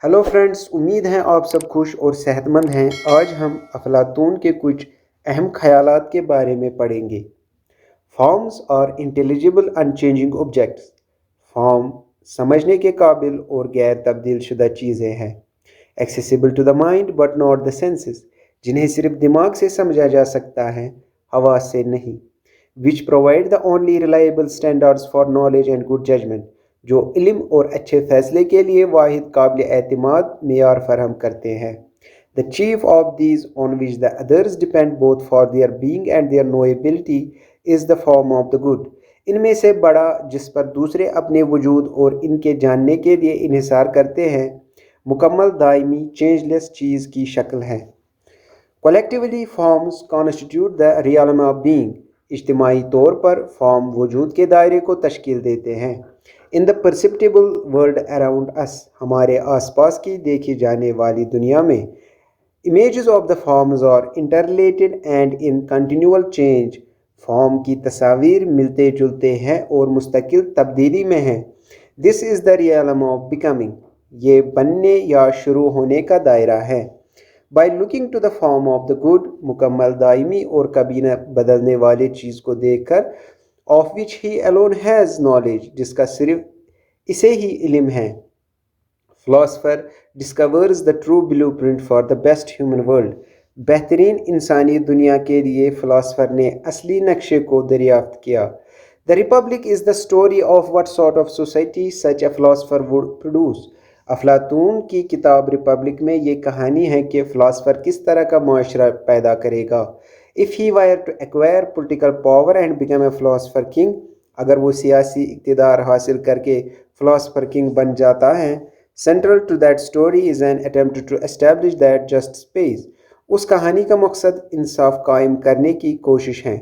Hello friends, उम्मीद है आप सब खुश और सेहतमंद हैं। आज हम अफलातून के कुछ अहम ख्यालात के बारे में पढ़ेंगे। फॉर्म्स और इंटेलिजिबल अनचेंजिंग ऑब्जेक्ट्स। फॉर्म समझने के काबिल और गैर तब्दील शुदा चीज़ें हैं। Accessible to the mind but not the senses, जिन्हें सिर्फ दिमाग से समझा जा सकता है, हवास से नहीं। Which provide the only reliable standards for knowledge and good judgement, जो इल्म और अच्छे फैसले के लिए वाहिद काबिल एतमाद मेयार फराहम करते हैं। The chief of these on which the others depend both for their being and their knowability is the form of the good. इनमें से बड़ा जिस पर दूसरे अपने वजूद और इनके जानने के लिए इन्हिसार करते हैं, मुकम्मल दायमी चेंजलेस चीज़ की शक्ल है। Collectively forms constitute the realm of being. इज्तिमाई तौर पर फॉर्म वजूद के दायरे को तश्कील देते हैं। In the perceptible world around us, हमारे आसपास की देखी जाने वाली दुनिया में, images of the forms are interrelated and in continual change. Form की तस्वीर मिलते जुलते हैं और मुस्तकिल तब्दीली में हैं। This is the realm of becoming, ये बनने या शुरू होने का दायरा है। By looking to the form of the good, मुकम्मल दायमी और कभी न बदलने वाली चीज़ को देखकर, of which he alone has knowledge, जिसका सिर्फ इसे ही इल्म है। Philosopher discovers the true blue print for the best human world. बेहतरीन इंसानी दुनिया के लिए फ़िलासफ़र ने असली नक्शे को दरियाफ्त किया। The Republic is the story of what sort of society such a philosopher would produce. अफलातून की किताब रिपब्लिक में ये कहानी है कि फ़िलासफ़र किस तरह का माशरा पैदा करेगा। If he were to acquire political power and become a philosopher king, अगर वो सियासी इक़्तिदार हासिल करके फ़िलासफ़र किंग बन जाता है। Central to that story is an attempt to establish that just space. उस कहानी का मकसद इंसाफ कायम करने की कोशिश है।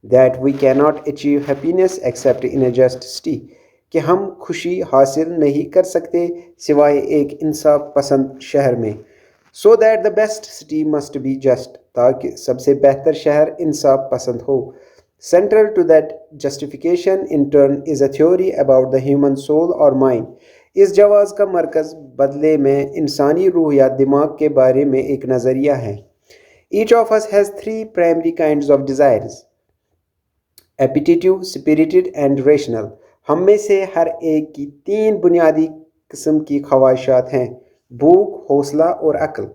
That we can not achieve happiness except in a just city, कि हम खुशी हासिल नहीं कर सकते सिवाय एक इंसाफ पसंद शहर में। So that the best city must be just, ताकि सबसे बेहतर शहर इंसाफ पसंद हो। Central to that justification in turn is a theory about the human soul और माइंड। इस जवाज़ का मरकज़ बदले में इंसानी रूह या दिमाग के बारे में एक नज़रिया है। Each of us has three primary kinds of desires, appetitive, spirited and rational. हम में से हर एक की तीन बुनियादी किस्म की ख्वाहिशात हैं, भूख, हौसला और अक्ल।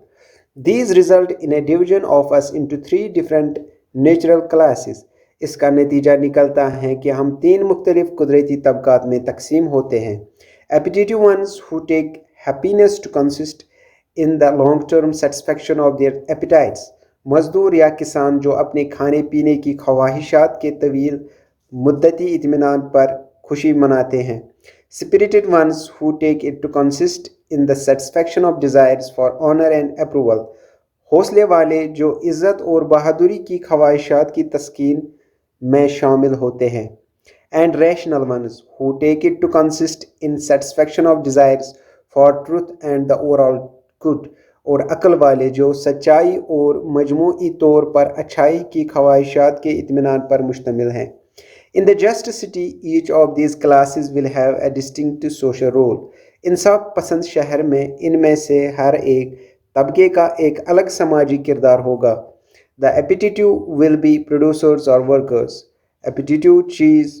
These result in a division of us into three different natural classes. इसका नतीजा निकलता है कि हम तीन मुख्तलिफ कुदरती तबकात में तकसीम होते हैं। Appetitive ones who take happiness to consist in the long-term satisfaction of their appetites. मजदूर या किसान जो अपने खाने पीने की ख्वाहिशात के तवील मुद्दती इत्मीनान पर खुशी मनाते हैं। Spirited ones who take it to consist in the satisfaction of desires for honor and approval. हौसले वाले जो इज़्ज़त और बहादुरी की ख्वाहिशात की तस्कीन में शामिल होते हैं। And rational ones who take it to consist in satisfaction of desires for truth and the overall good. और अक्ल वाले जो सच्चाई और मजमूई तौर पर अच्छाई की ख्वाहिशात के इत्मीनान पर मुश्तमिल हैं। In the just city, each of these classes will have a distinct social role. इंसाफ पसंद शहर में इनमें से हर एक तबके का एक अलग समाजी किरदार होगा। The appetitive will be producers or workers. Appetitive चीज़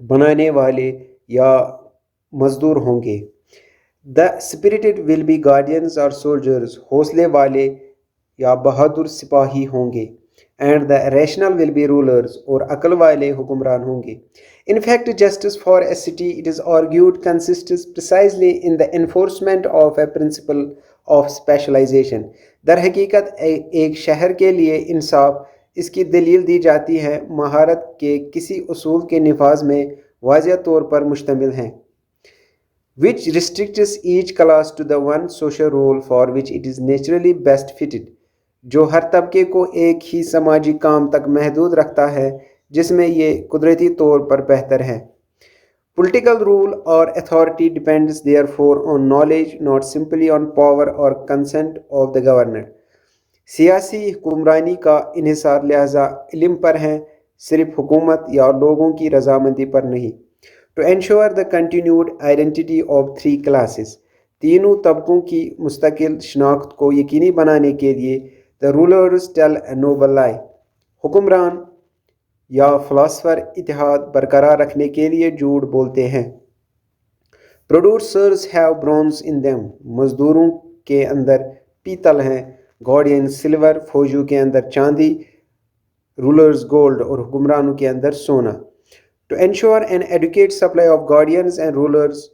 बनाने वाले या मजदूर होंगे। The spirited will be guardians or soldiers. हौसले वाले या बहादुर सिपाही होंगे। And the rational will be rulers, और अक्ल वाले हुक्मरान होंगे। In fact, justice for a city, it is argued, consists precisely in the enforcement of a principle of specialization. दर हकीकत एक शहर के लिए इंसाफ, इसकी दलील दी जाती है, महारत के किसी उसूल के निफाज में वाज़ेह तौर पर मुश्तमिल हैं। Which restricts each class to the one social role for which it is naturally best fitted. जो हर तबके को एक ही समाजी काम तक महदूद रखता है जिसमें ये कुदरती तौर पर बेहतर है। Political rule or authority depends therefore on knowledge, not simply on power or consent of the governor. सियासी हुक्मरानी का इन्हिसार लिहाजा इल्म पर है, सिर्फ हुकूमत या लोगों की रजामंदी पर नहीं। To ensure the continued identity of three classes, تینوں طبقوں کی مستقل شناخت کو یقینی بنانے کے لیے the rulers tell a noble lie. حکمران یا فلاسفر اتحاد برقرار رکھنے کے لیے جھوٹ بولتے ہیں. Producers have bronze in them. مزدوروں کے اندر پیتل ہیں. Guardians سلور، فوجیوں کے اندر چاندی، rulers gold اور حکمرانوں کے اندر سونا. To ensure an adequate supply of guardians and rulers,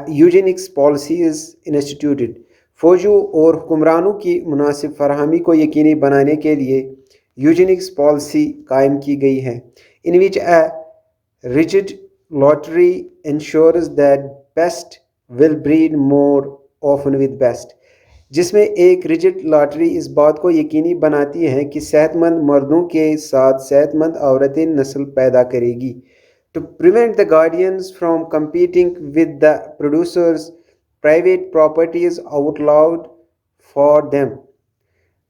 eugenics policy is instituted. فوجیوں اور حکمرانوں کی مناسب فراہمی کو یقینی بنانے کے لیے یوجینکس پالیسی قائم کی گئی ہے. In which a rigid lottery ensures that best will breed more often with best. جس میں ایک ریجڈ لاٹری اس بات کو یقینی بناتی ہے کہ صحت مند مردوں کے ساتھ صحت مند عورتیں نسل پیدا کرے گی. To prevent the guardians from competing with the producers, private property is outlawed for them.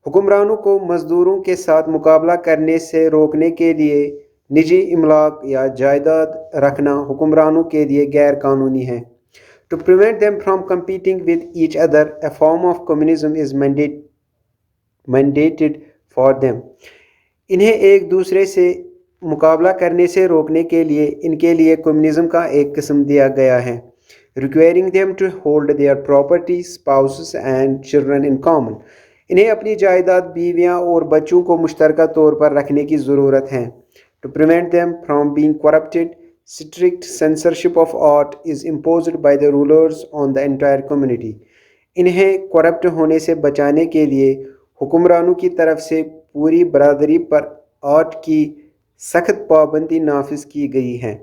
حکمرانوں کو مزدوروں کے ساتھ مقابلہ کرنے سے روکنے کے لیے نجی املاک یا جائیداد رکھنا حکمرانوں کے لیے غیر قانونی ہے. To prevent them from competing with each other, a form of communism is mandated for them. انہیں ایک دوسرے سے مقابلہ کرنے سے روکنے کے لیے ان کے لیے کمیونزم کا ایک قسم دیا گیا ہے. Requiring them to hold their property, spouses and children in common. انہیں اپنی جائیداد، بیویاں اور بچوں کو مشترکہ طور پر رکھنے کی ضرورت ہے. To prevent them from being corrupted, strict censorship of art is imposed by the rulers on the entire community. انہیں کرپٹ ہونے سے بچانے کے لیے حکمرانوں کی طرف سے پوری برادری پر آرٹ کی سخت پابندی نافذ کی گئی ہے.